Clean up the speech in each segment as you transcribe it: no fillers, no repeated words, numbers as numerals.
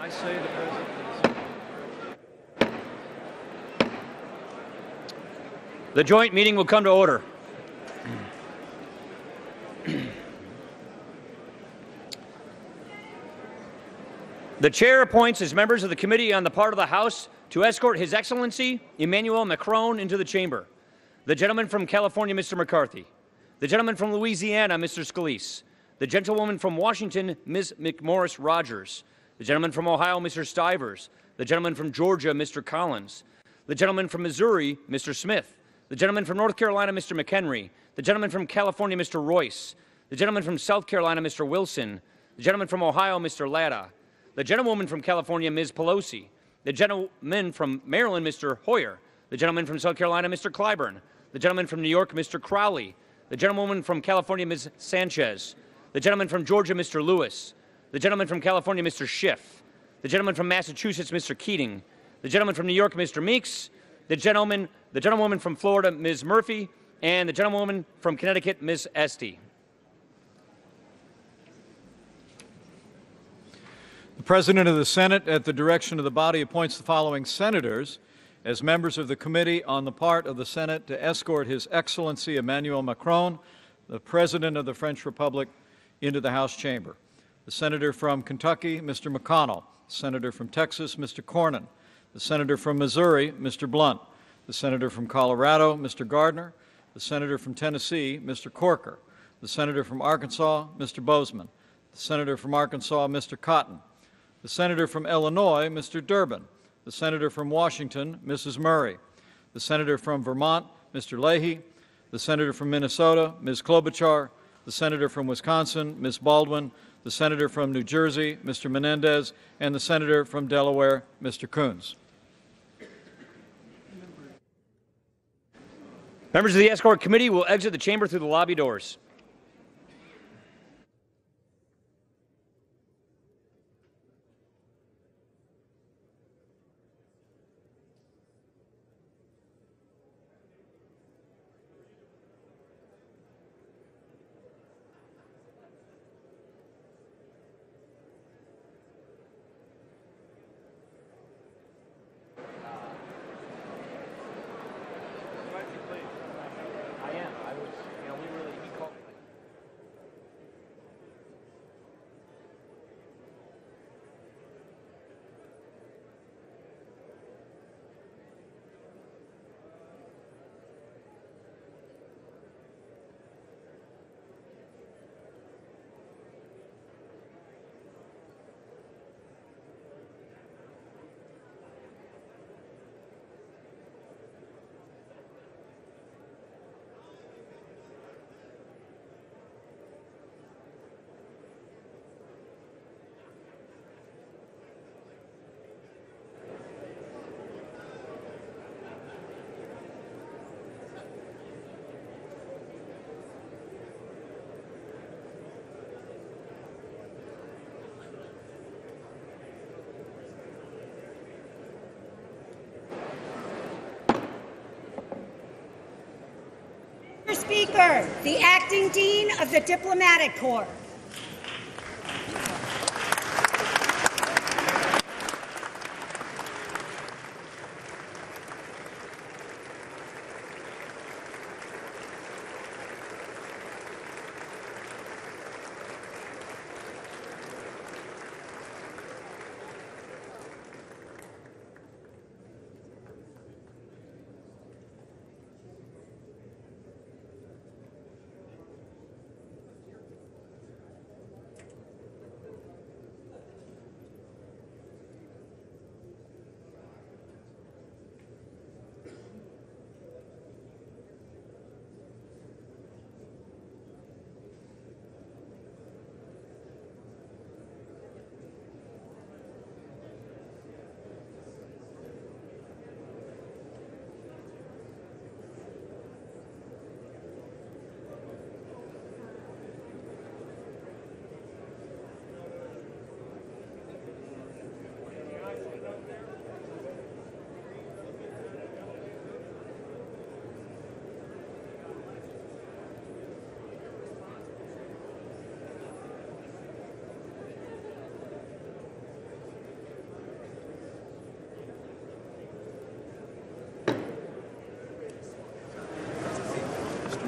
I say the President. The joint meeting will come to order. The chair appoints as members of the committee on the part of the House to escort His Excellency Emmanuel Macron into the chamber. The gentleman from California, Mr. McCarthy. The gentleman from Louisiana, Mr. Scalise. The gentlewoman from Washington, Ms. McMorris Rogers. The gentleman from Ohio, Mr. Stivers. The gentleman from Georgia, Mr. Collins. The gentleman from Missouri, Mr. Smith. The gentleman from North Carolina, Mr. McHenry. The gentleman from California, Mr. Royce. The gentleman from South Carolina, Mr. Wilson. The gentleman from Ohio, Mr. Latta. The gentlewoman from California, Ms. Pelosi. The gentleman from Maryland, Mr. Hoyer. The gentleman from South Carolina, Mr. Clyburn. The gentleman from New York, Mr. Crowley. The gentlewoman from California, Ms. Sanchez. The gentleman from Georgia, Mr. Lewis. The gentleman from California, Mr. Schiff. The gentleman from Massachusetts, Mr. Keating. The gentleman from New York, Mr. Meeks. The gentlewoman from Florida, Ms. Murphy. And the gentlewoman from Connecticut, Ms. Esty. The President of the Senate, at the direction of the body, appoints the following senators as members of the committee on the part of the Senate to escort His Excellency Emmanuel Macron, the President of the French Republic, into the House chamber. The senator from Kentucky, Mr. McConnell. The senator from Texas, Mr. Cornyn. The senator from Missouri, Mr. Blunt. The senator from Colorado, Mr. Gardner. The senator from Tennessee, Mr. Corker. The senator from Arkansas, Mr. Bozeman. The senator from Arkansas, Mr. Cotton. The senator from Illinois, Mr. Durbin. The senator from Washington, Mrs. Murray. The senator from Vermont, Mr. Leahy. The senator from Minnesota, Ms. Klobuchar. The senator from Wisconsin, Ms. Baldwin. The senator from New Jersey, Mr. Menendez. And the senator from Delaware, Mr. Coons. Members of the Escort Committee will exit the chamber through the lobby doors. Mr. Speaker, the Acting Dean of the Diplomatic Corps.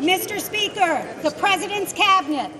Mr. Speaker, the President's Cabinet.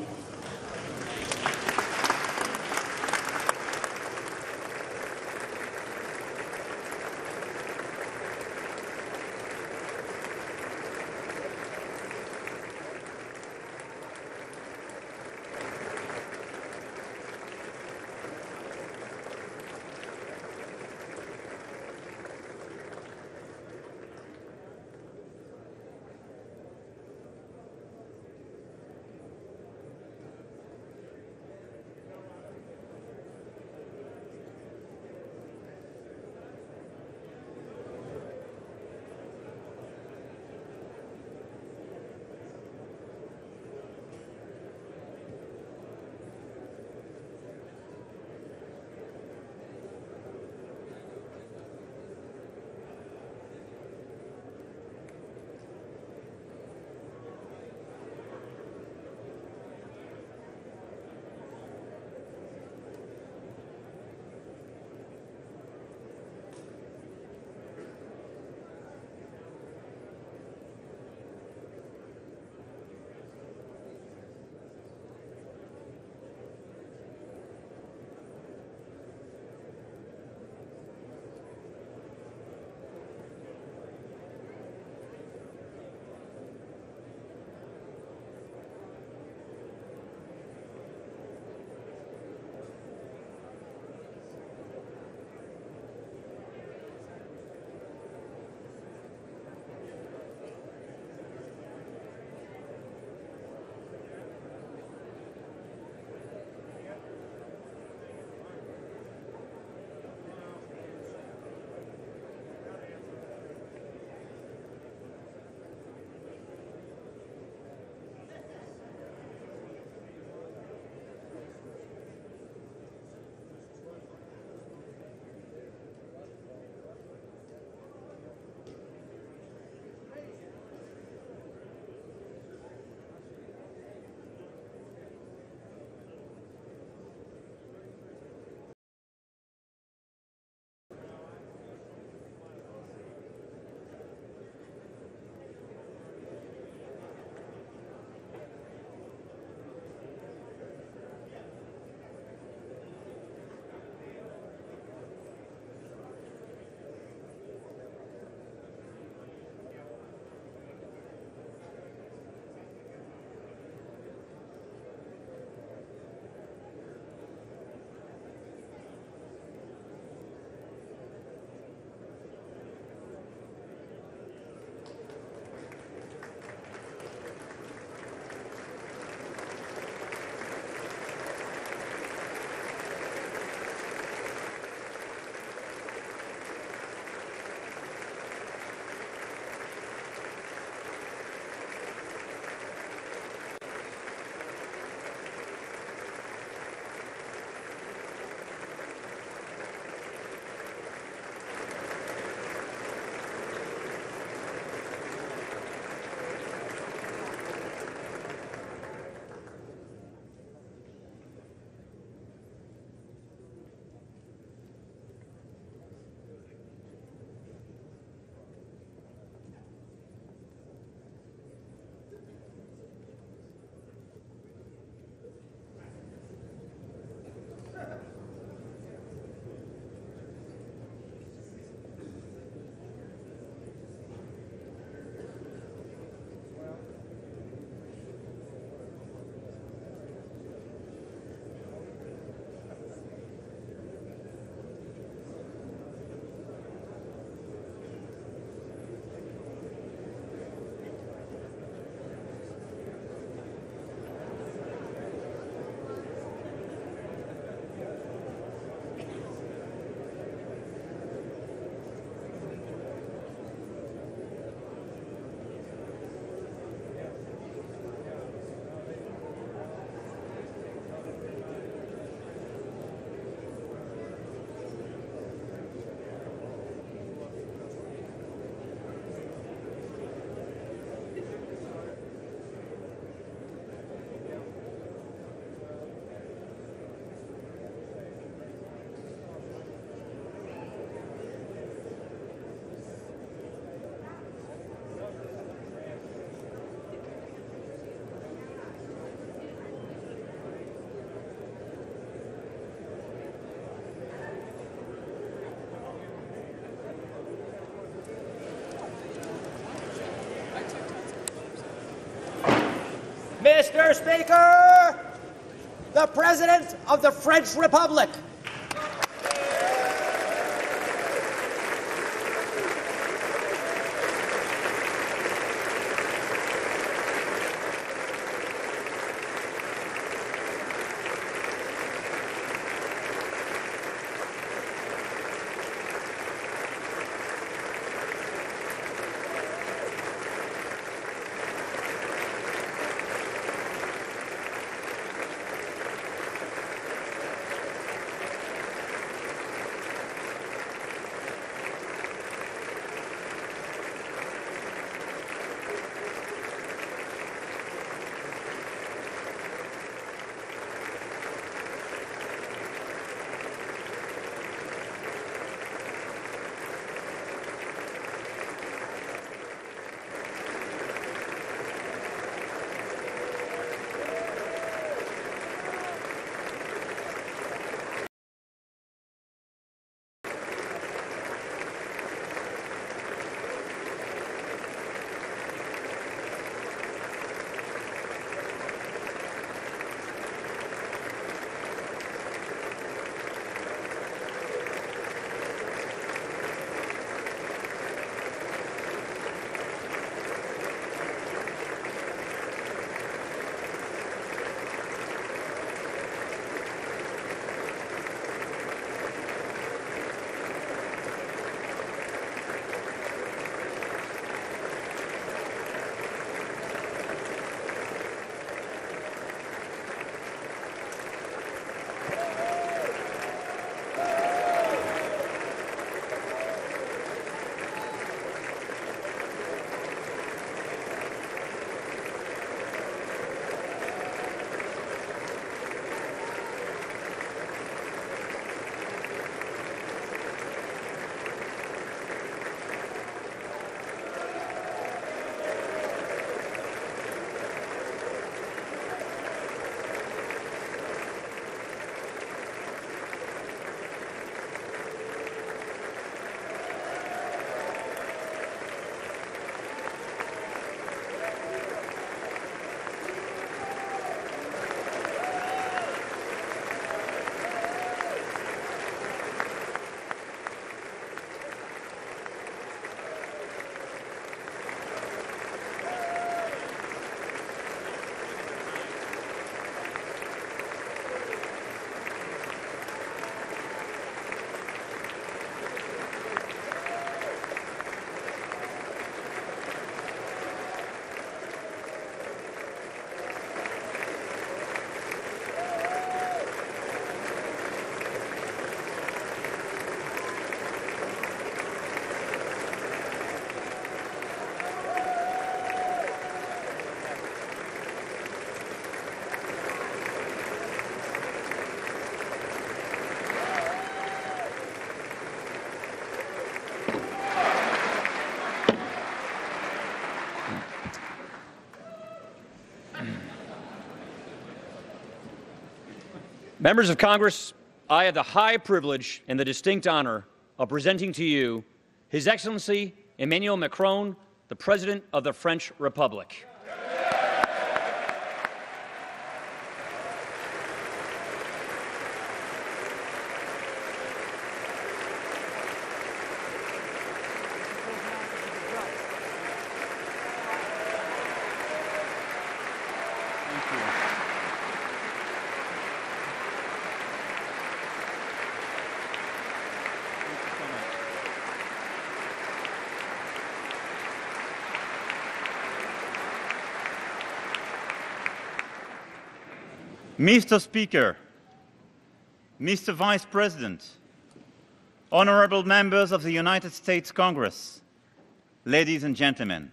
Mr. Speaker, the President of the French Republic. Members of Congress, I have the high privilege and the distinct honor of presenting to you His Excellency Emmanuel Macron, the President of the French Republic. Mr. Speaker, Mr. Vice President, honorable members of the United States Congress, ladies and gentlemen,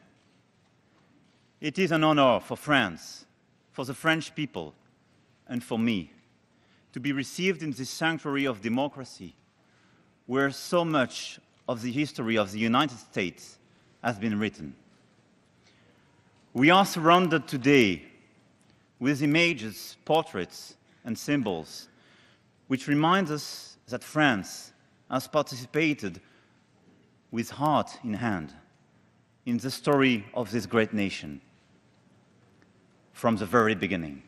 it is an honor for France, for the French people, and for me to be received in this sanctuary of democracy, where so much of the history of the United States has been written. We are surrounded today with images, portraits, and symbols, which remind us that France has participated with heart in hand in the story of this great nation. from the very beginning.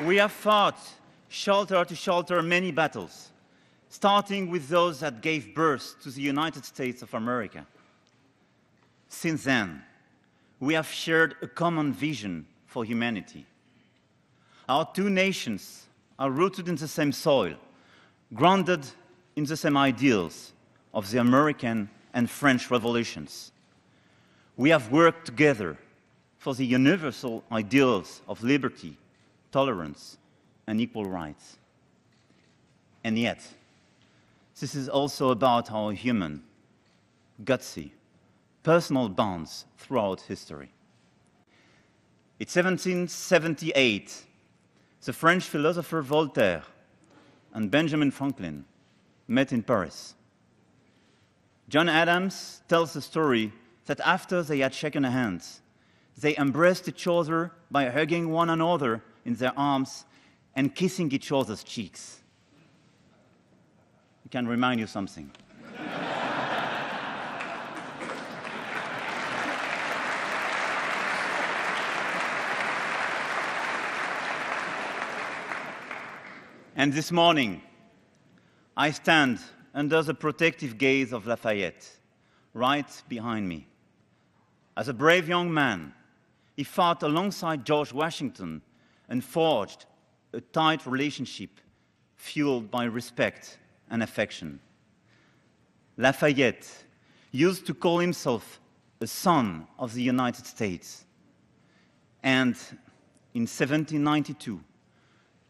We have fought shoulder to shoulder many battles, starting with those that gave birth to the United States of America. Since then, we have shared a common vision for humanity. Our two nations are rooted in the same soil, grounded in the same ideals of the American and French revolutions. We have worked together for the universal ideals of liberty, tolerance, and equal rights. And yet, this is also about our human, gutsy, personal bonds throughout history. In 1778, the French philosopher Voltaire and Benjamin Franklin met in Paris. John Adams tells the story that after they had shaken hands, they embraced each other by hugging one another in their arms and kissing each other's cheeks. It can remind you something. And this morning, I stand under the protective gaze of Lafayette, right behind me. As a brave young man, he fought alongside George Washington and forged a tight relationship fueled by respect and affection. Lafayette used to call himself a son of the United States. And in 1792,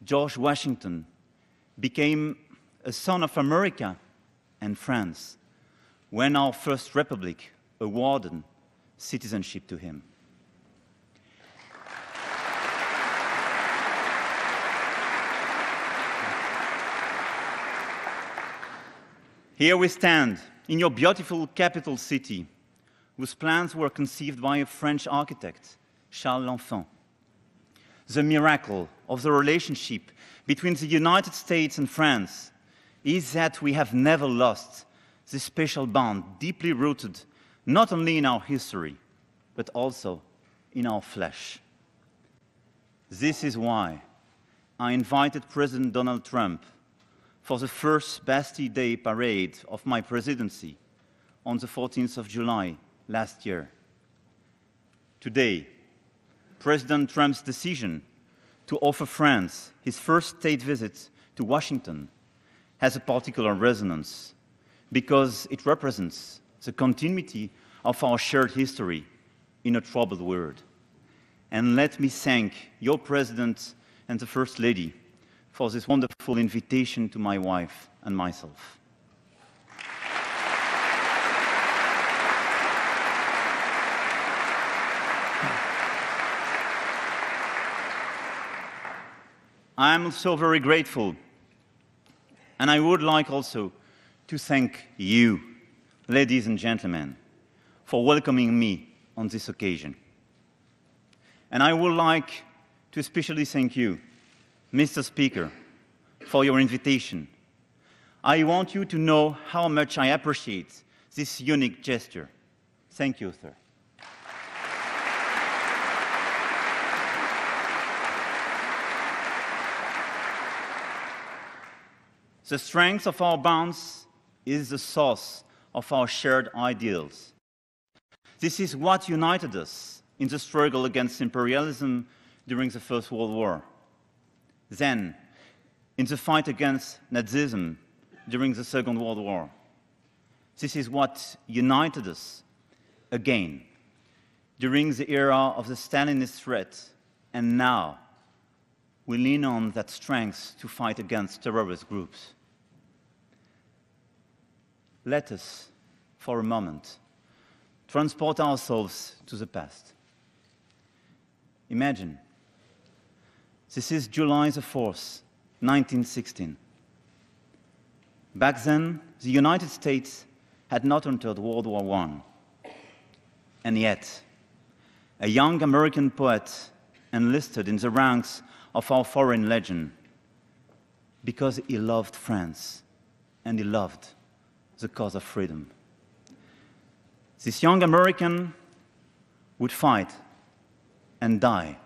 George Washington became a son of America and France when our First Republic awarded citizenship to him. Here we stand in your beautiful capital city, whose plans were conceived by a French architect, Charles L'Enfant. The miracle of the relationship between the United States and France is that we have never lost this special bond deeply rooted not only in our history, but also in our flesh. This is why I invited President Donald Trump for the first Bastille Day parade of my presidency on the 14th of July last year. Today, President Trump's decision to offer France his first state visit to Washington has a particular resonance because it represents the continuity of our shared history in a troubled world. And let me thank your President and the First Lady for this wonderful invitation to my wife and myself. I am so very grateful, and I would like also to thank you, ladies and gentlemen, for welcoming me on this occasion. And I would like to especially thank you, Mr. Speaker, for your invitation. I want you to know how much I appreciate this unique gesture. Thank you, sir. The strength of our bonds is the source of our shared ideals. This is what united us in the struggle against imperialism during the First World War. Then, in the fight against Nazism during the Second World War. This is what united us again during the era of the Stalinist threat, and now we lean on that strength to fight against terrorist groups. Let us, for a moment, transport ourselves to the past. Imagine, this is July the 4th, 1916. Back then, the United States had not entered World War I, And yet, a young American poet enlisted in the ranks of our foreign legion because he loved France and he loved the cause of freedom. This young American would fight and die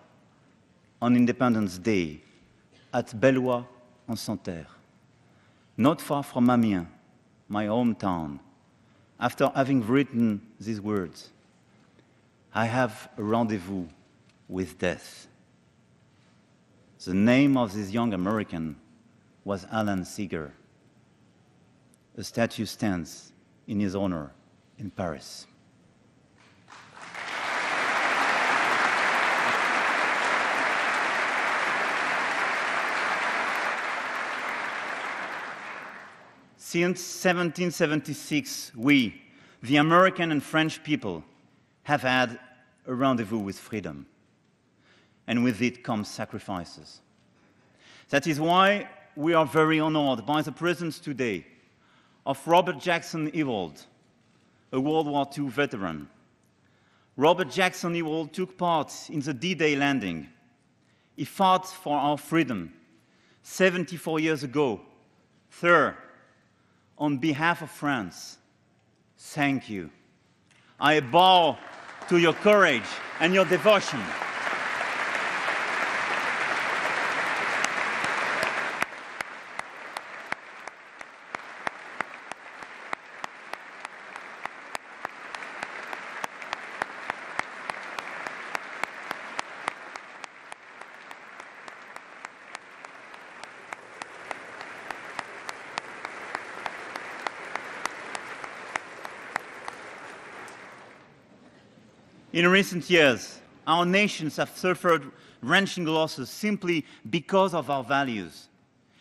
on Independence Day at Bellois-en-Santerre, not far from Amiens, my hometown, after having written these words, "I have a rendezvous with death." The name of this young American was Alan Seeger. A statue stands in his honor in Paris. Since 1776, we, the American and French people, have had a rendezvous with freedom. And with it comes sacrifices. That is why we are very honored by the presence today of Robert Jackson Ewald, a World War II veteran. Robert Jackson Ewald took part in the D-Day landing. He fought for our freedom 74 years ago. Sir, on behalf of France, thank you. I bow to your courage and your devotion. In recent years, our nations have suffered wrenching losses simply because of our values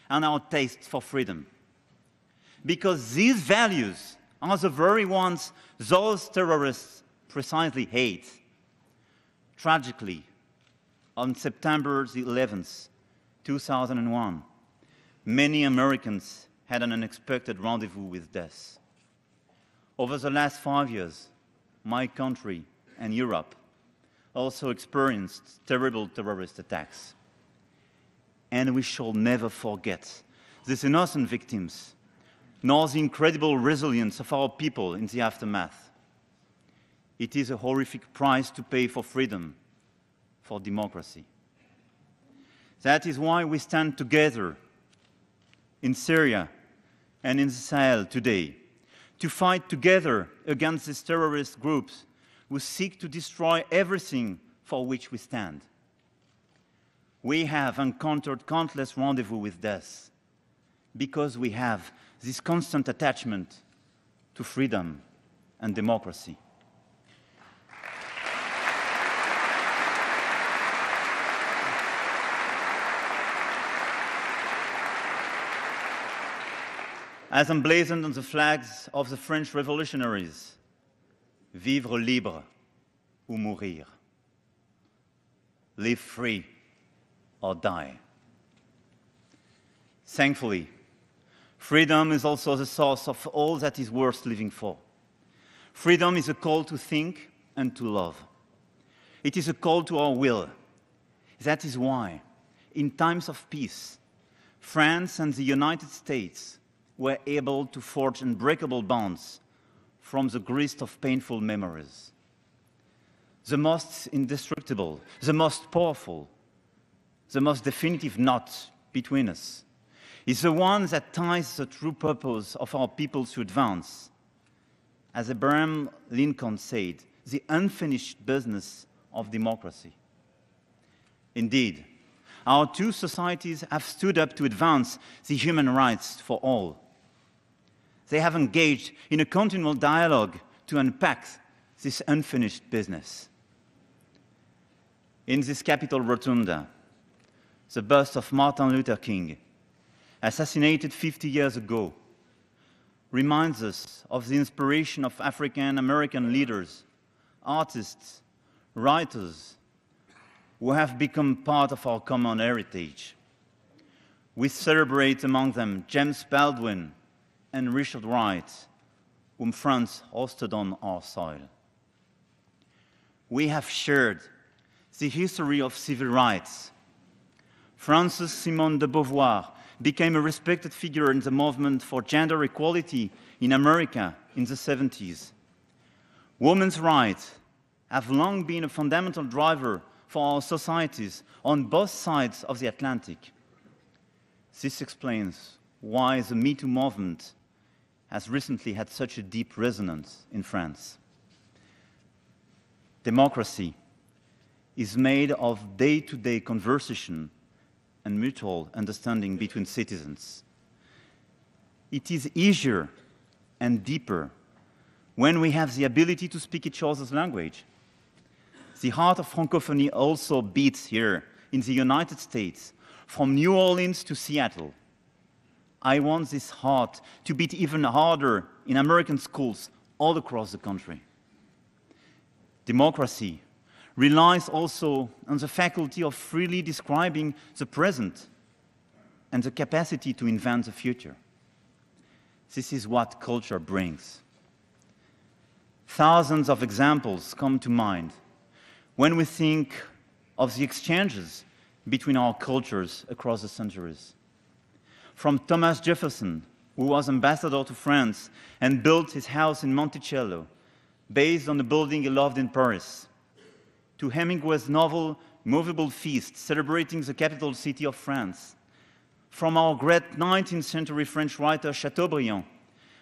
and our taste for freedom. Because these values are the very ones those terrorists precisely hate. Tragically, on September the 11th, 2001, many Americans had an unexpected rendezvous with death. Over the last 5 years, my country and Europe also experienced terrible terrorist attacks. And we shall never forget these innocent victims, nor the incredible resilience of our people in the aftermath. It is a horrific price to pay for freedom, for democracy. That is why we stand together in Syria and in the Sahel today, to fight together against these terrorist groups who seek to destroy everything for which we stand. We have encountered countless rendezvous with death because we have this constant attachment to freedom and democracy. As emblazoned on the flags of the French revolutionaries, vivre libre ou mourir. Live free or die. Thankfully, freedom is also the source of all that is worth living for. Freedom is a call to think and to love. It is a call to our will. That is why, in times of peace, France and the United States were able to forge unbreakable bonds from the grist of painful memories. The most indestructible, the most powerful, the most definitive knot between us is the one that ties the true purpose of our people to advance. As Abraham Lincoln said, the unfinished business of democracy. Indeed, our two societies have stood up to advance the human rights for all. They have engaged in a continual dialogue to unpack this unfinished business. In this Capitol Rotunda, the bust of Martin Luther King, assassinated 50 years ago, reminds us of the inspiration of African-American leaders, artists, writers, who have become part of our common heritage. We celebrate among them James Baldwin and Richard Wright, whom France hosted on our soil. we have shared the history of civil rights. Frances Simone de Beauvoir became a respected figure in the movement for gender equality in America in the 70s. Women's rights have long been a fundamental driver for our societies on both sides of the Atlantic. This explains why the Me Too movement has recently had such a deep resonance in France. Democracy is made of day-to-day conversation and mutual understanding between citizens. It is easier and deeper when we have the ability to speak each other's language. The heart of Francophonie also beats here in the United States, from New Orleans to Seattle. I want this heart to beat even harder in American schools all across the country. Democracy relies also on the faculty of freely describing the present and the capacity to invent the future. This is what culture brings. Thousands of examples come to mind when we think of the exchanges between our cultures across the centuries. From Thomas Jefferson, who was ambassador to France and built his house in Monticello, based on the building he loved in Paris, to Hemingway's novel Movable Feast, celebrating the capital city of France, from our great 19th century French writer Chateaubriand,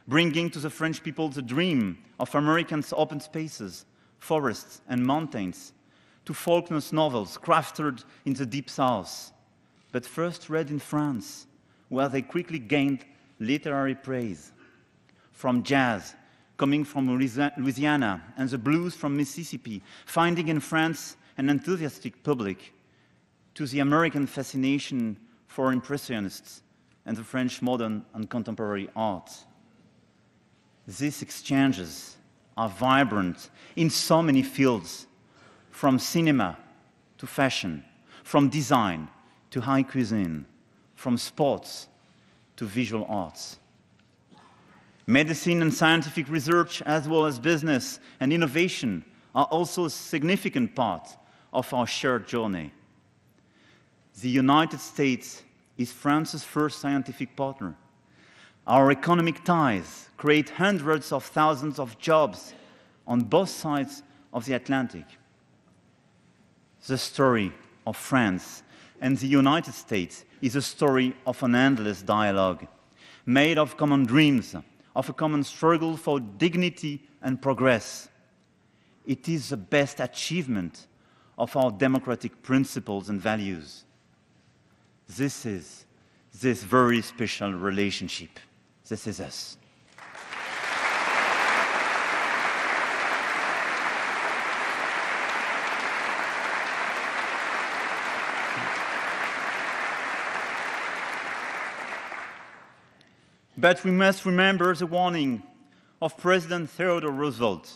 bringing to the French people the dream of Americans' open spaces, forests and mountains, to Faulkner's novels crafted in the Deep South, but first read in France, where they quickly gained literary praise. From jazz, coming from Louisiana, and the blues from Mississippi, finding in France an enthusiastic public, to the American fascination for Impressionists and the French modern and contemporary art. These exchanges are vibrant in so many fields, from cinema to fashion, from design to high cuisine, from sports to visual arts. Medicine and scientific research, as well as business and innovation, are also a significant part of our shared journey. The United States is France's first scientific partner. Our economic ties create hundreds of thousands of jobs on both sides of the Atlantic. The story of France and the United States is a story of an endless dialogue, made of common dreams, of a common struggle for dignity and progress. It is the best achievement of our democratic principles and values. This is this very special relationship. This is us. But we must remember the warning of President Theodore Roosevelt.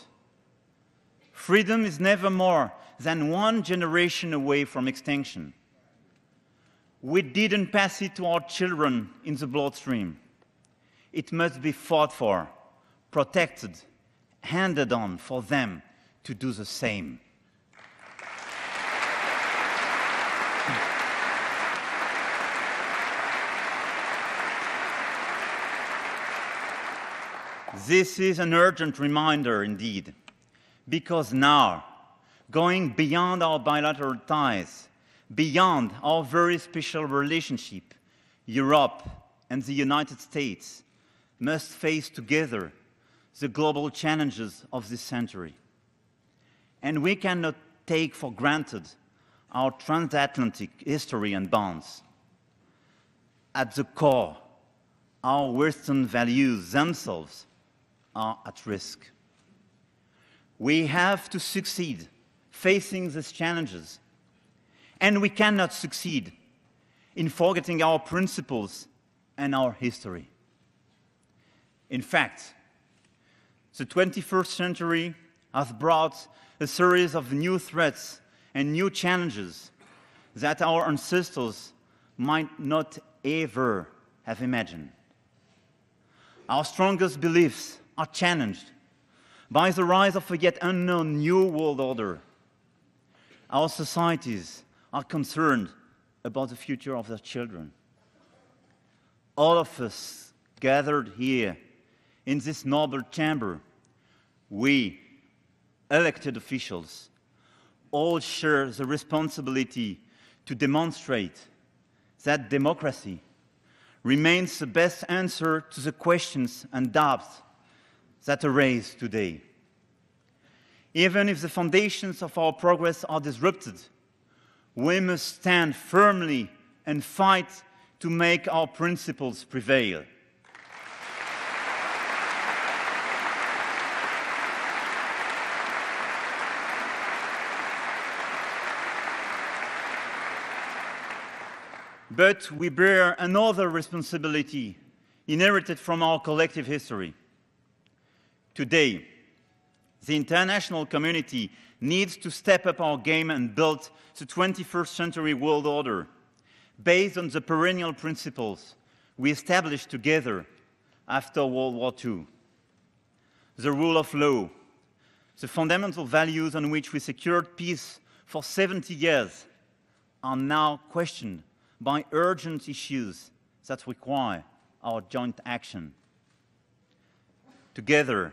Freedom is never more than one generation away from extinction. We didn't pass it to our children in the bloodstream. It must be fought for, protected, handed on for them to do the same. This is an urgent reminder indeed, because now, going beyond our bilateral ties, beyond our very special relationship, Europe and the United States must face together the global challenges of this century. And we cannot take for granted our transatlantic history and bonds. At the core, our Western values themselves are at risk. We have to succeed facing these challenges, and we cannot succeed in forgetting our principles and our history. In fact, the 21st century has brought a series of new threats and new challenges that our ancestors might not ever have imagined. Our strongest beliefs are challenged by the rise of a yet unknown new world order, our societies are concerned about the future of their children. All of us gathered here in this noble chamber, we, elected officials, all share the responsibility to demonstrate that democracy remains the best answer to the questions and doubts that arise today. Even if the foundations of our progress are disrupted, we must stand firmly and fight to make our principles prevail. But we bear another responsibility inherited from our collective history. Today, the international community needs to step up our game and build the 21st century world order based on the perennial principles we established together after World War II. The rule of law, the fundamental values on which we secured peace for 70 years, are now questioned by urgent issues that require our joint action. Together,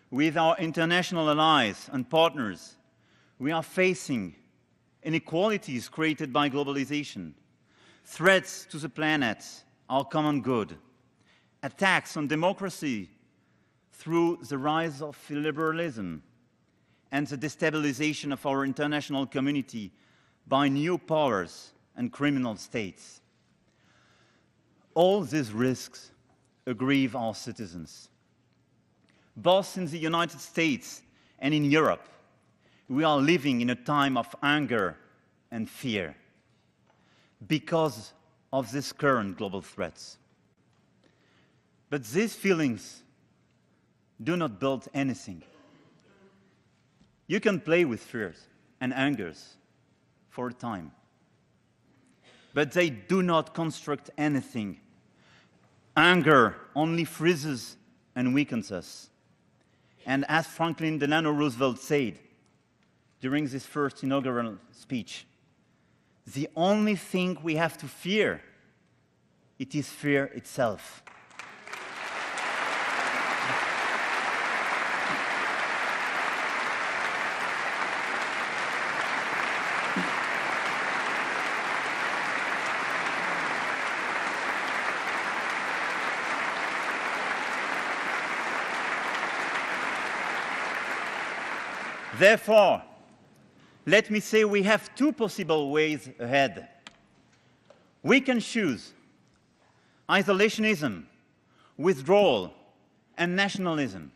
with our international allies and partners, we are facing inequalities created by globalization, threats to the planet, our common good, attacks on democracy through the rise of illiberalism, and the destabilization of our international community by new powers and criminal states. All these risks aggrieve our citizens. Both in the United States and in Europe, we are living in a time of anger and fear because of these current global threats. But these feelings do not build anything. You can play with fears and angers for a time, but they do not construct anything. Anger only freezes and weakens us. And as Franklin Delano Roosevelt said during his first inaugural speech, the only thing we have to fear, it is fear itself. Therefore, let me say we have two possible ways ahead. We can choose isolationism, withdrawal, and nationalism.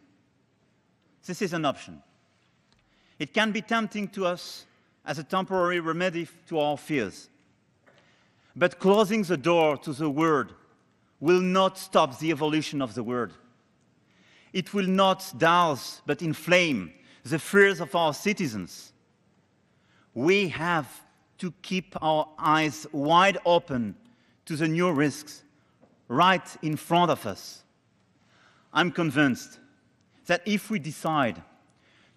This is an option. It can be tempting to us as a temporary remedy to our fears. But closing the door to the word will not stop the evolution of the word. It will not douse but inflame the fears of our citizens. We have to keep our eyes wide open to the new risks right in front of us. I'm convinced that if we decide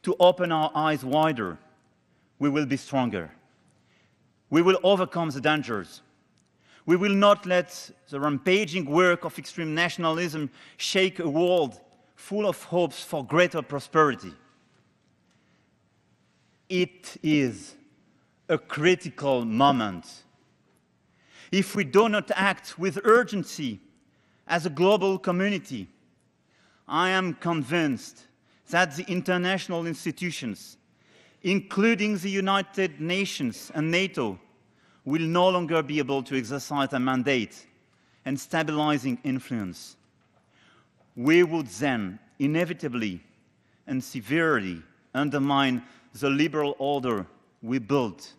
to open our eyes wider, we will be stronger. We will overcome the dangers. We will not let the rampaging work of extreme nationalism shake a world full of hopes for greater prosperity. It is a critical moment. If we do not act with urgency as a global community, I am convinced that the international institutions, including the United Nations and NATO, will no longer be able to exercise a mandate and stabilizing influence. We would then inevitably and severely undermine the liberal order we built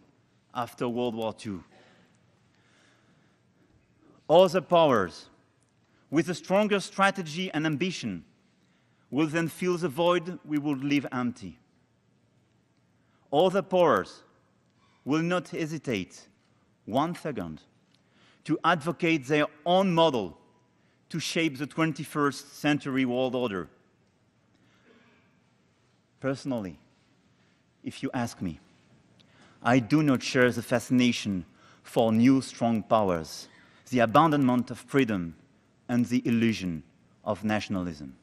after World War II. Other powers, with a stronger strategy and ambition, will then fill the void we would leave empty. Other powers will not hesitate 1 second to advocate their own model to shape the 21st century world order. Personally, if you ask me, I do not share the fascination for new strong powers, the abandonment of freedom, and the illusion of nationalism.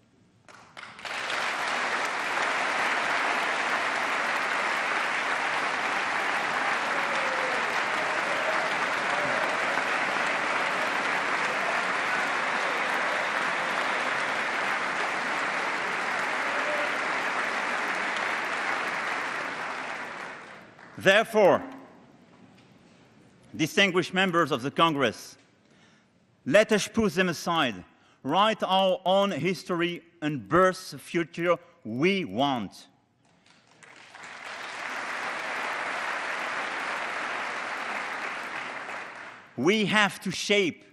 Therefore, distinguished members of the Congress, let us put them aside, write our own history, and birth the future we want. We have to shape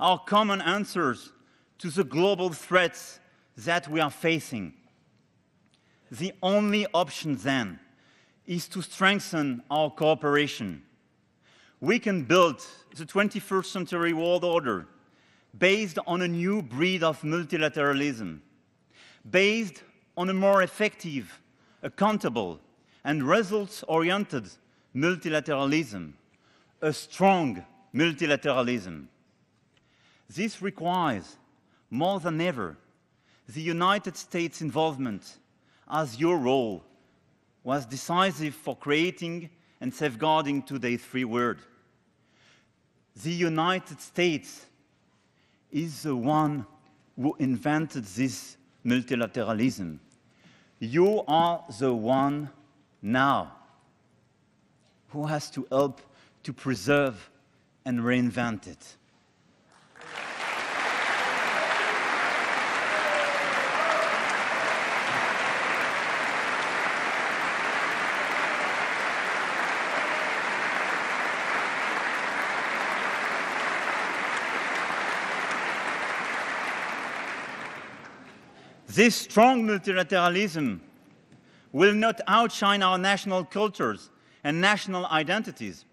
our common answers to the global threats that we are facing. The only option then is to strengthen our cooperation. We can build the 21st century world order based on a new breed of multilateralism, based on a more effective, accountable, and results-oriented multilateralism, a strong multilateralism. This requires, more than ever, the United States' involvement, as your role was decisive for creating and safeguarding today's free world. The United States is the one who invented this multilateralism. You are the one now who has to help to preserve and reinvent it. This strong multilateralism will not outshine our national cultures and national identities.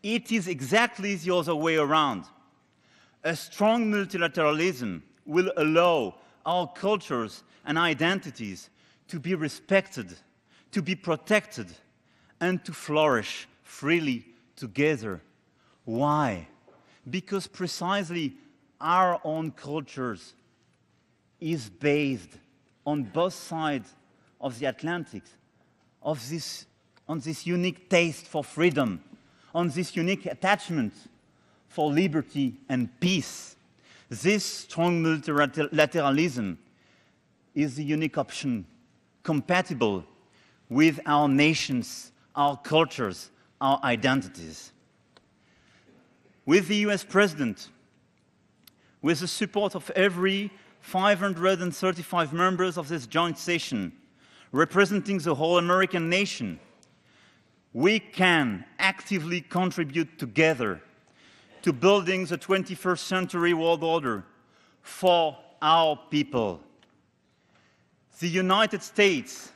It is exactly the other way around. A strong multilateralism will allow our cultures and identities to be respected, to be protected, and to flourish freely together. Why? Because precisely our own cultures is based on both sides of the Atlantic, on this unique taste for freedom, on this unique attachment for liberty and peace. This strong multilateralism is the unique option compatible with our nations, our cultures, our identities. With the US President, with the support of every 535 members of this joint session, representing the whole American nation, we can actively contribute together to building the 21st century world order for our people. The United States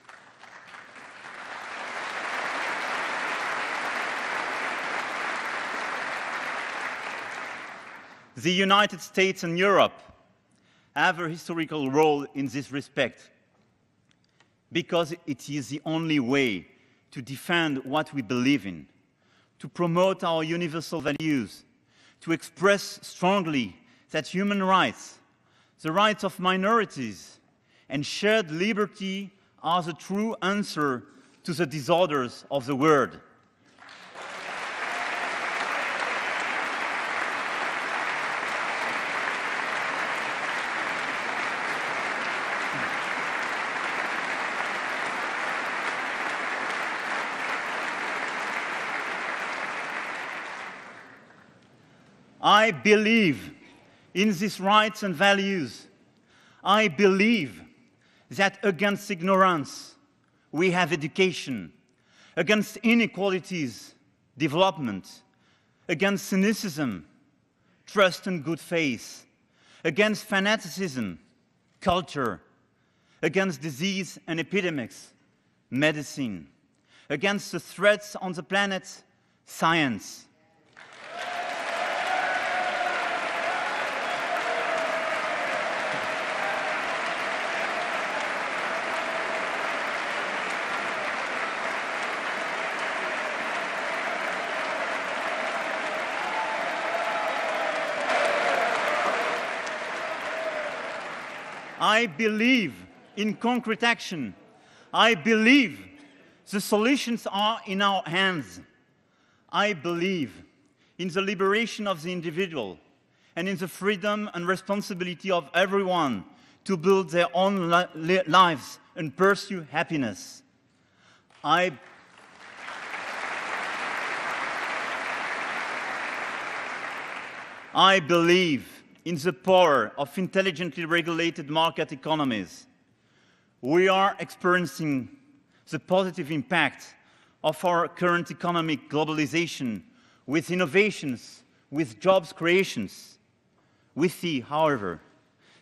and Europe have a historical role in this respect, because it is the only way to defend what we believe in, to promote our universal values, to express strongly that human rights, the rights of minorities, and shared liberty are the true answer to the disorders of the world. I believe in these rights and values. I believe that against ignorance, we have education. Against inequalities, development. Against cynicism, trust and good faith. Against fanaticism, culture. Against disease and epidemics, medicine. Against the threats on the planet, science. I believe in concrete action. I believe the solutions are in our hands. I believe in the liberation of the individual and in the freedom and responsibility of everyone to build their own lives and pursue happiness. I believe in the power of intelligently regulated market economies. We are experiencing the positive impact of our current economic globalization with innovations, with jobs creations. We see, however,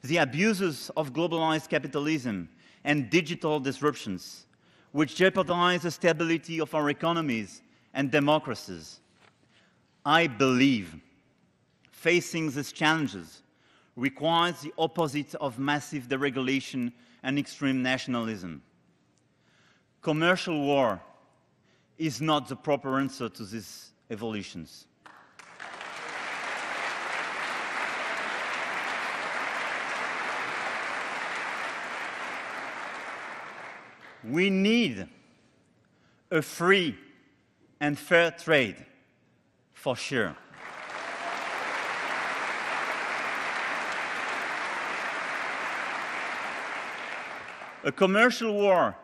the abuses of globalized capitalism and digital disruptions, which jeopardize the stability of our economies and democracies. I believe facing these challenges requires the opposite of massive deregulation and extreme nationalism. Commercial war is not the proper answer to these evolutions. We need a free and fair trade, for sure. A commercial war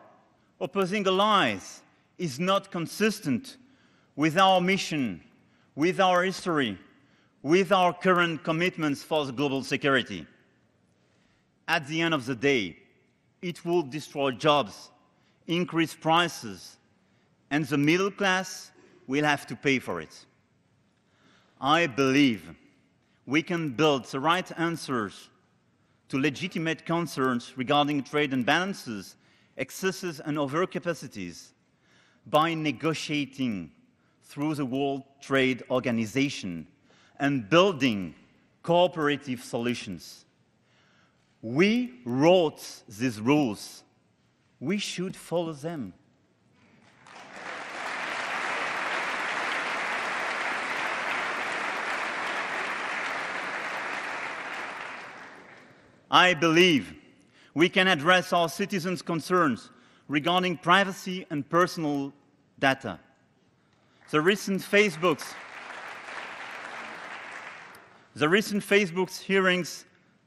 opposing allies is not consistent with our mission, with our history, with our current commitments for global security. At the end of the day, it will destroy jobs, increase prices, and the middle class will have to pay for it. I believe we can build the right answers to legitimate concerns regarding trade imbalances, excesses, and overcapacities by negotiating through the World Trade Organization and building cooperative solutions. We wrote these rules. We should follow them. I believe we can address our citizens' concerns regarding privacy and personal data. The recent Facebook's hearings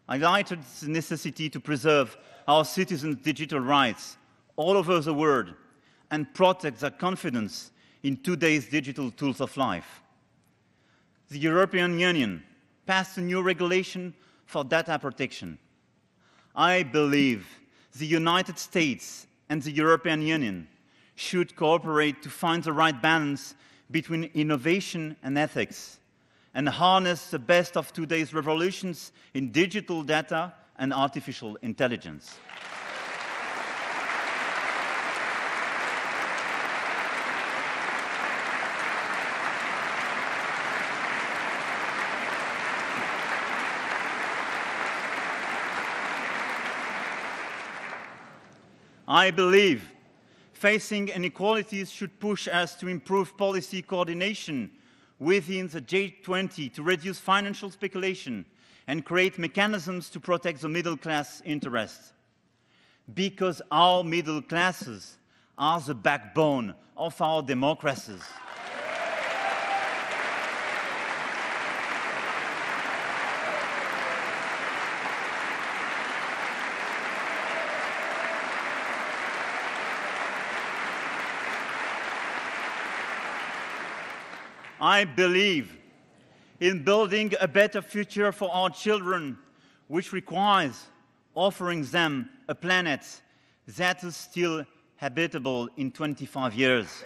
highlighted the necessity to preserve our citizens' digital rights all over the world and protect their confidence in today's digital tools of life. The European Union passed a new regulation for data protection. I believe the United States and the European Union should cooperate to find the right balance between innovation and ethics and harness the best of today's revolutions in digital data and artificial intelligence. I believe facing inequalities should push us to improve policy coordination within the G20 to reduce financial speculation and create mechanisms to protect the middle class interests. Because our middle classes are the backbone of our democracies. I believe in building a better future for our children, which requires offering them a planet that is still habitable in 25 years.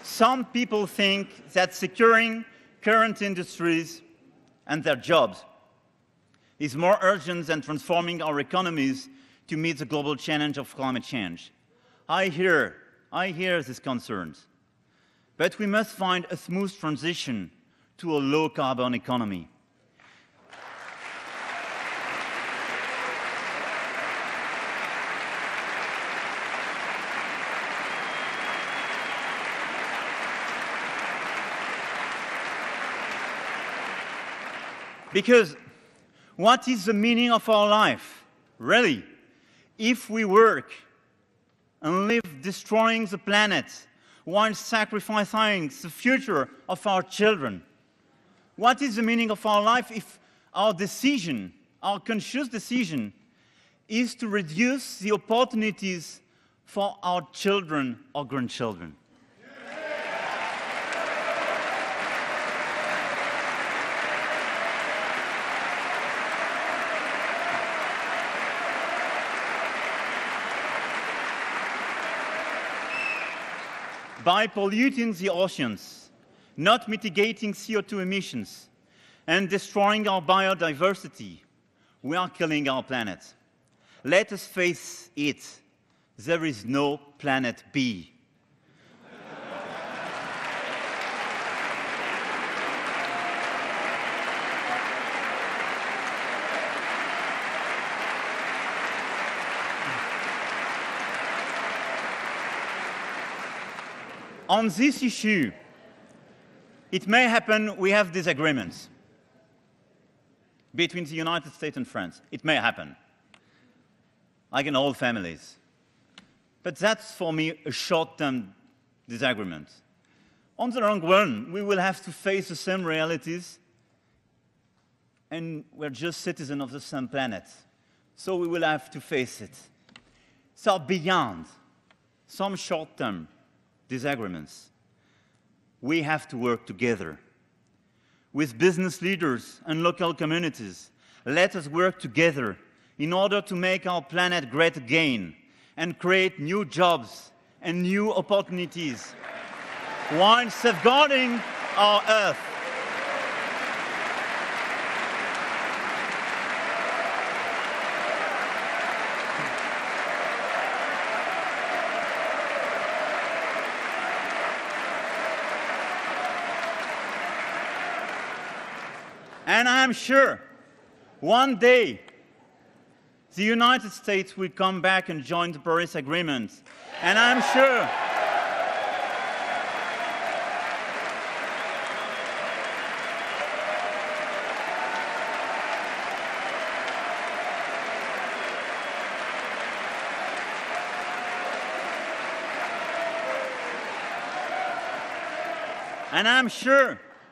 Some people think that securing current industries and their jobs is more urgent than transforming our economies to meet the global challenge of climate change. I hear these concerns, but we must find a smooth transition to a low-carbon economy. Because what is the meaning of our life, really, if we work and live destroying the planet while sacrificing the future of our children? What is the meaning of our life if our decision, our conscious decision, is to reduce the opportunities for our children or grandchildren? By polluting the oceans, not mitigating CO2 emissions, and destroying our biodiversity, we are killing our planet. Let us face it, there is no planet B. On this issue, it may happen we have disagreements between the United States and France. It may happen, like in all families. But that's, for me, a short-term disagreement. On the long run, we will have to face the same realities, and we're just citizens of the same planet. So we will have to face it. So beyond some short-term disagreements, we have to work together. With business leaders and local communities, let us work together in order to make our planet great again and create new jobs and new opportunities while safeguarding our Earth. And I'm sure one day the United States will come back and join the Paris Agreement. And I'm sure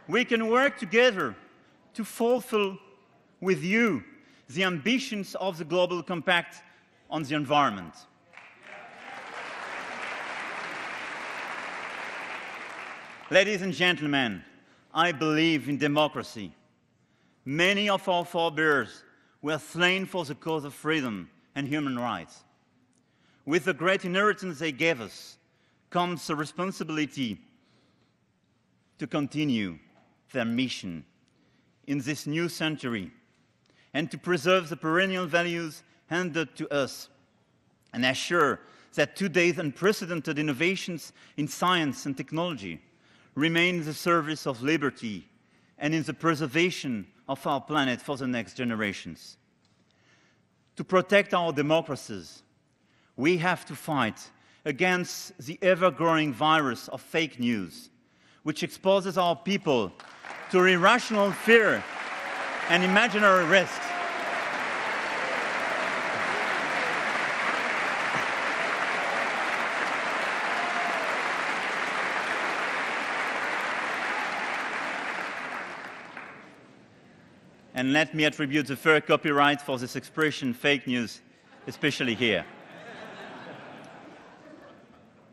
we can work together to fulfill with you the ambitions of the Global Compact on the environment. Ladies and gentlemen, I believe in democracy. Many of our forebears were slain for the cause of freedom and human rights. With the great inheritance they gave us comes the responsibility to continue their mission in this new century and to preserve the perennial values handed to us and assure that today's unprecedented innovations in science and technology remain in the service of liberty and in the preservation of our planet for the next generations. To protect our democracies, we have to fight against the ever-growing virus of fake news, which exposes our people to irrational fear and imaginary risks. And let me attribute the fair copyright for this expression, fake news, especially here.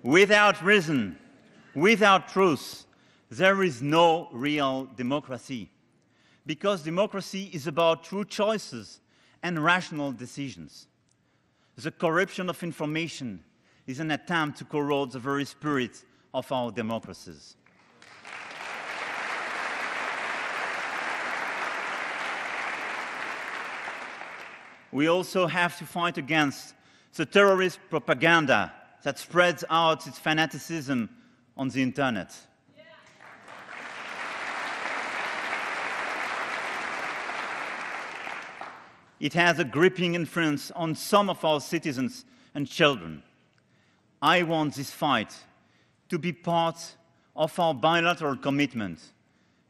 Without reason, without truth, there is no real democracy, because democracy is about true choices and rational decisions. The corruption of information is an attempt to corrode the very spirit of our democracies. We also have to fight against the terrorist propaganda that spreads out its fanaticism on the internet. It has a gripping influence on some of our citizens and children. I want this fight to be part of our bilateral commitment,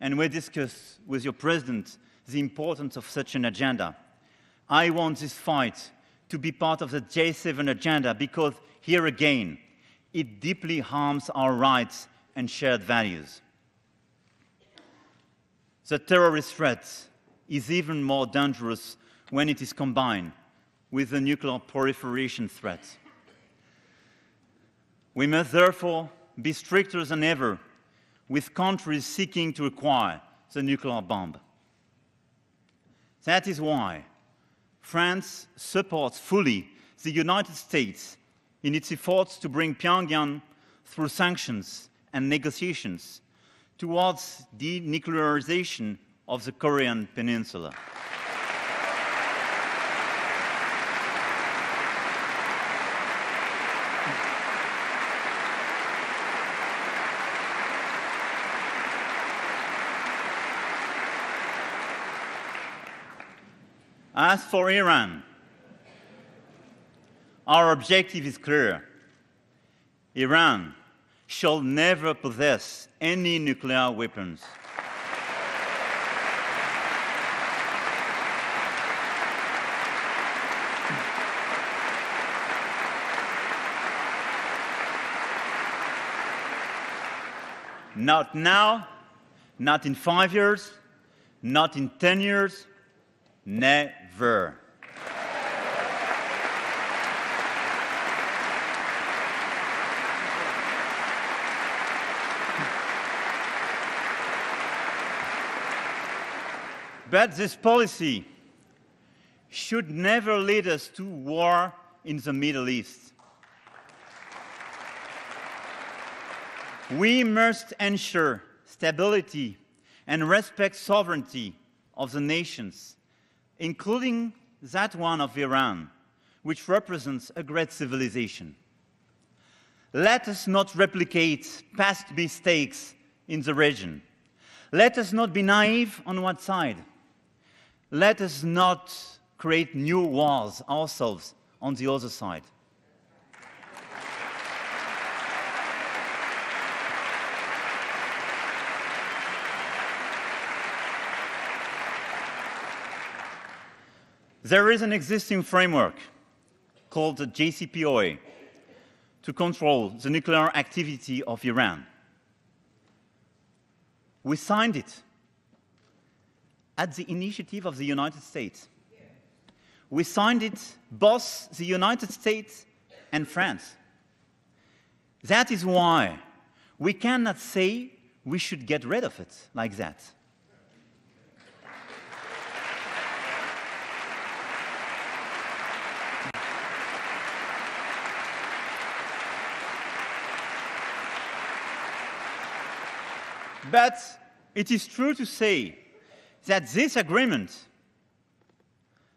and we discussed with your President the importance of such an agenda. I want this fight to be part of the J7 agenda because, here again, it deeply harms our rights and shared values. The terrorist threat is even more dangerous when it is combined with the nuclear proliferation threat. We must therefore be stricter than ever with countries seeking to acquire the nuclear bomb. That is why France supports fully the United States in its efforts to bring Pyongyang through sanctions and negotiations towards denuclearization of the Korean Peninsula. As for Iran, our objective is clear. Iran shall never possess any nuclear weapons. Not now, not in 5 years, not in 10 years, never. But this policy should never lead us to war in the Middle East. We must ensure stability and respect sovereignty of the nations, including that one of Iran, which represents a great civilization. Let us not replicate past mistakes in the region. Let us not be naive on one side. Let us not create new wars ourselves on the other side. There is an existing framework called the JCPOA to control the nuclear activity of Iran. We signed it at the initiative of the United States. We signed it, both the United States and France. That is why we cannot say we should get rid of it like that. But it is true to say that this agreement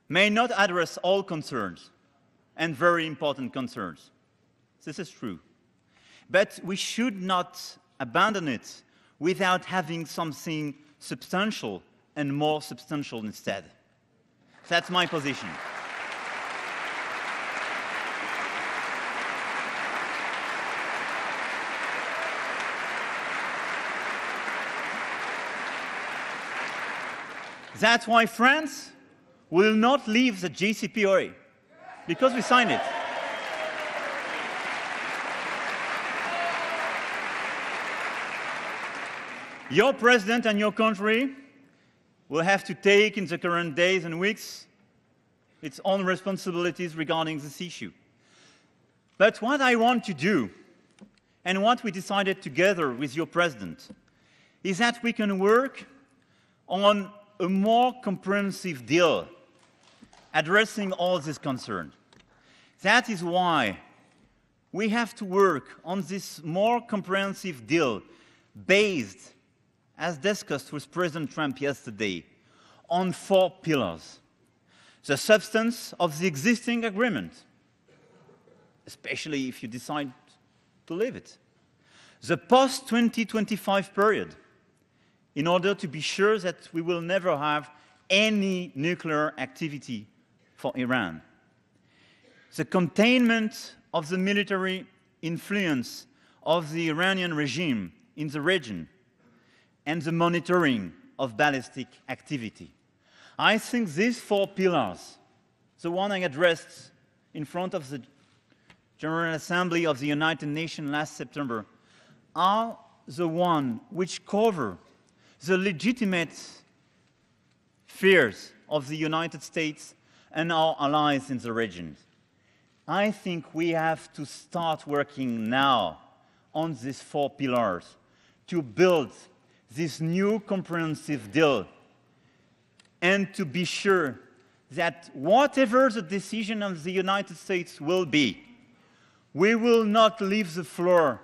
may not address all concerns, and very important concerns. This is true. But we should not abandon it without having something substantial and more substantial instead. That's my position. That's why France will not leave the JCPOA, because we signed it. Your president and your country will have to take in the current days and weeks its own responsibilities regarding this issue. But what I want to do, and what we decided together with your president, is that we can work on a more comprehensive deal addressing all these concerns. That is why we have to work on this more comprehensive deal based, as discussed with President Trump yesterday, on 4 pillars. The substance of the existing agreement, especially if you decide to leave it. The post-2025 period, in order to be sure that we will never have any nuclear activity for Iran. The containment of the military influence of the Iranian regime in the region, and the monitoring of ballistic activity. I think these 4 pillars, the one I addressed in front of the General Assembly of the United Nations last September, are the one which cover the legitimate fears of the United States and our allies in the region. I think we have to start working now on these 4 pillars to build this new comprehensive deal and to be sure that whatever the decision of the United States will be, we will not leave the floor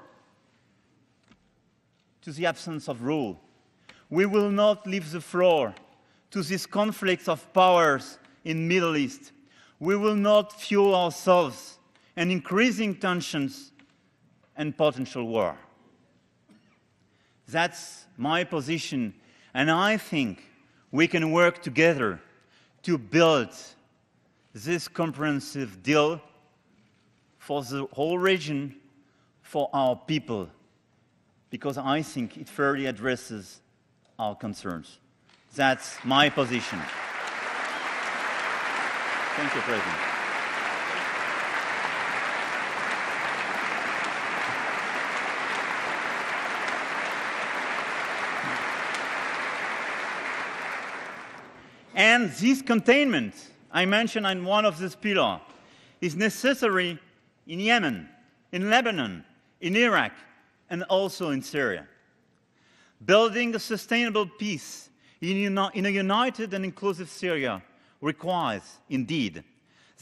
to the absence of rule. We will not leave the floor to these conflicts of powers in the Middle East. We will not fuel ourselves in increasing tensions and potential war. That's my position, and I think we can work together to build this comprehensive deal for the whole region, for our people, because I think it fairly addresses our concerns. That's my position. Thank you, President. And this containment, I mentioned in one of these pillars, is necessary in Yemen, in Lebanon, in Iraq, and also in Syria. Building a sustainable peace in a united and inclusive Syria requires, indeed,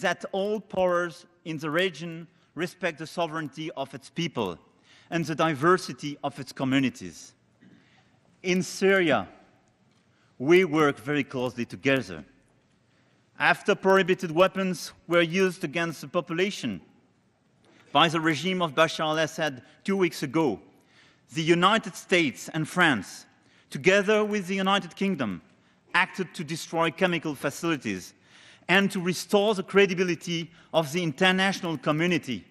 that all powers in the region respect the sovereignty of its people and the diversity of its communities. In Syria, we work very closely together. After prohibited weapons were used against the population by the regime of Bashar al-Assad 2 weeks ago, the United States and France, together with the United Kingdom, acted to destroy chemical facilities and to restore the credibility of the international community.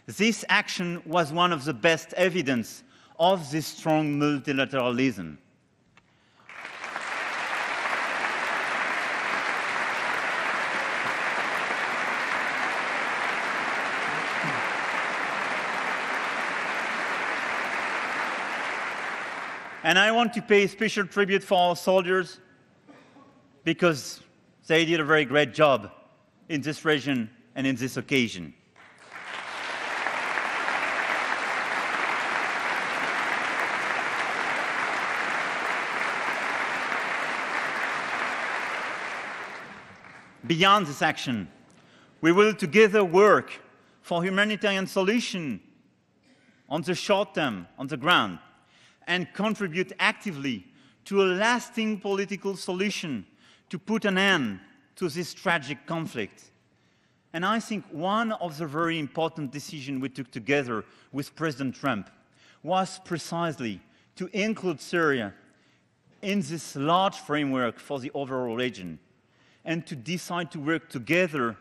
This action was one of the best evidence of this strong multilateralism. And I want to pay special tribute for our soldiers because they did a very great job in this region and in this occasion. Beyond this action, we will together work for humanitarian solution on the short term, on the ground, and contribute actively to a lasting political solution to put an end to this tragic conflict. And I think one of the very important decisions we took together with President Trump was precisely to include Syria in this large framework for the overall region and to decide to work together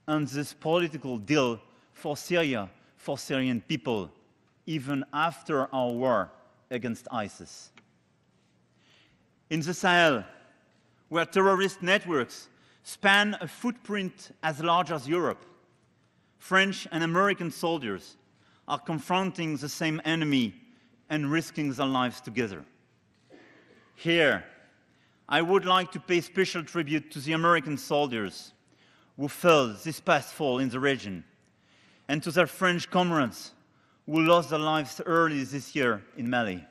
on this political deal for Syria, for Syrian people, even after our war against ISIS. In the Sahel, where terrorist networks span a footprint as large as Europe, French and American soldiers are confronting the same enemy and risking their lives together. Here, I would like to pay special tribute to the American soldiers who fell this past fall in the region, and to their French comrades who lost their lives early this year in Mali.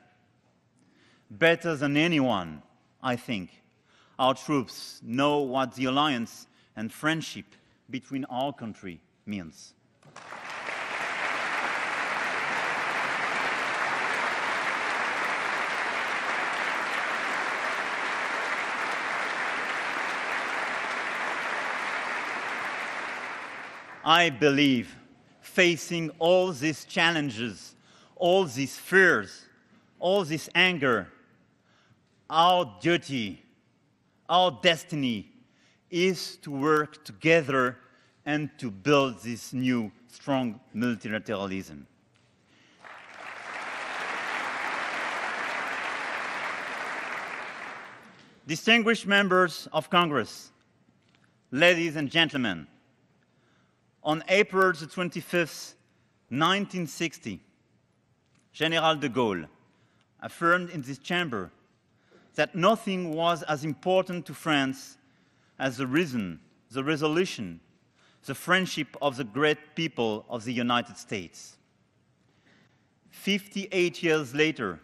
Better than anyone, I think, our troops know what the alliance and friendship between our country means. I believe facing all these challenges, all these fears, all this anger, our duty, our destiny is to work together and to build this new, strong multilateralism. Distinguished members of Congress, ladies and gentlemen, on April the 25th, 1960, General de Gaulle affirmed in this chamber that nothing was as important to France as the reason, the resolution, the friendship of the great people of the United States. 58 years later,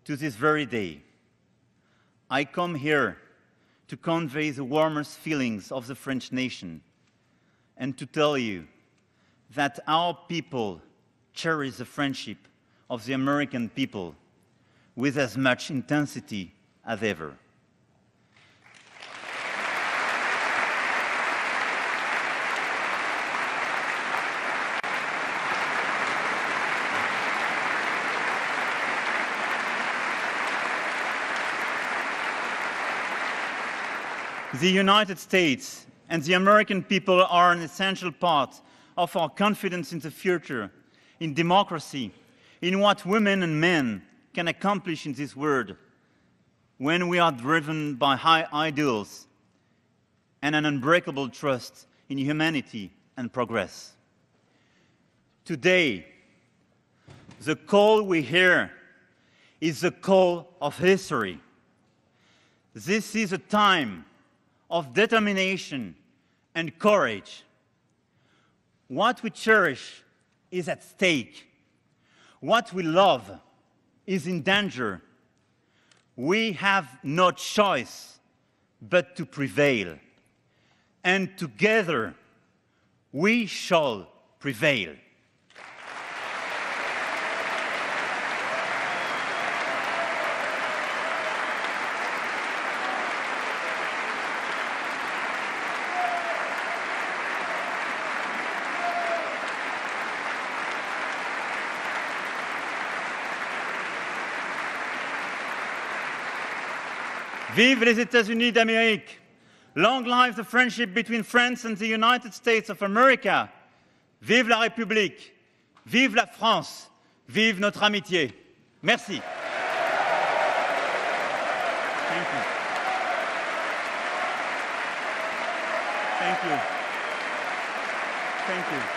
to this very day, I come here to convey the warmest feelings of the French nation and to tell you that our people cherish the friendship of the American people with as much intensity as ever. The United States and the American people are an essential part of our confidence in the future, in democracy, in what women and men can accomplish in this world when we are driven by high ideals and an unbreakable trust in humanity and progress. Today, the call we hear is the call of history. This is a time of determination and courage. What we cherish is at stake. What we love is in danger. We have no choice but to prevail. And together, we shall prevail. Vive les États-Unis d'Amérique! Long live the friendship between France and the United States of America! Vive la République! Vive la France! Vive notre amitié! Merci. Thank you. Thank you. Thank you.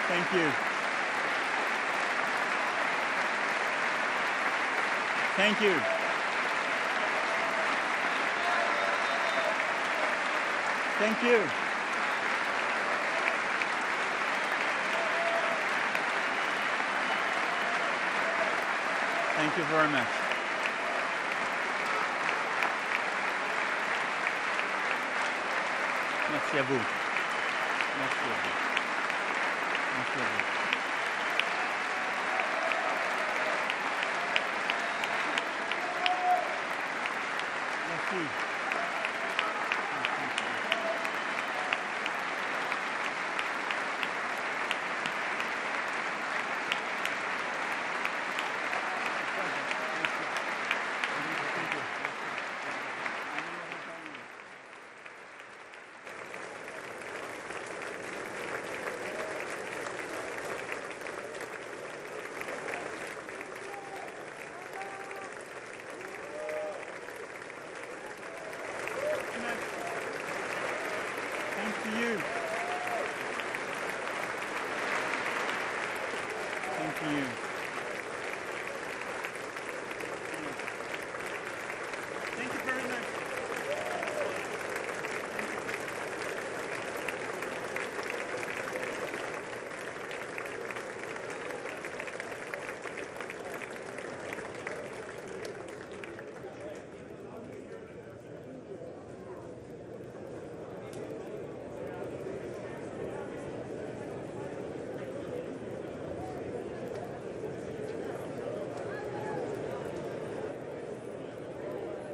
Thank you. Thank you. Thank you. Thank you very much. Merci à vous. Merci à vous. Merci à vous. Merci. To you. Thank you.